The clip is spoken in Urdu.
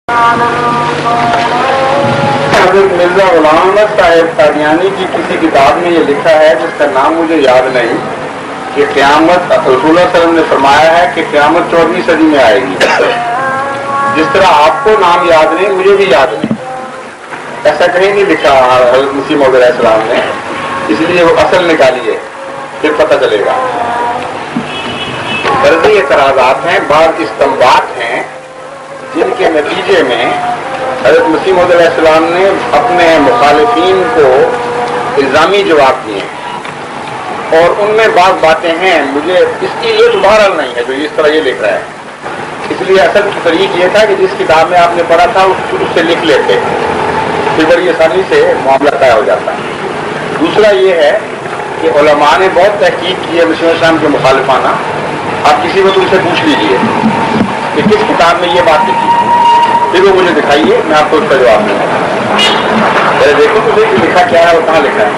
حضرت مرزا غلام احمد صاحب قادیانی کی کسی کتاب میں یہ لکھا ہے جس کا نام مجھے یاد نہیں کہ قیامت رسول اللہ صلی اللہ علیہ وسلم نے فرمایا ہے کہ قیامت 14ویں صدی میں آئے گی. جس طرح آپ کو نام یاد نہیں مجھے بھی یاد نہیں. ایسا کہیں نہیں لکھا حضرت مسیح موعود علیہ السلام نے. اس لیے وہ اصل نکالیے پھر پتہ چلے گا. فرضی اعتراضات ہیں، بعض استنباط ہیں جن کے نتیجے میں حضرت مسیح موعود علیہ السلام نے اپنے مخالفین کو الزامی جواب دیے ہیں، اور ان میں بعض باتیں ہیں مجھے اس کی یہ دوبارہ نہیں ہے جو اس طرح یہ لکھ رہا ہے. اس لیے اصل طریق یہ تھا کہ جس کتاب میں آپ نے پڑھا تھا اس سے لکھ لیتے پھر بڑی آسانی سے معاملہ طے ہو جاتا ہے. دوسرا یہ ہے کہ علماء نے بہت تحقیق کی ہے مسیح السلام کے مخالفانہ. آپ کسی وقت ان سے پوچھ لیجیے کہ کس کتاب میں یہ بات لکھی، پھر وہ مجھے دکھائیے، میں آپ کو اس کا جواب دوں گا. پہلے دیکھو مجھے کہ لکھا کیا ہے اور کہاں لکھا ہے.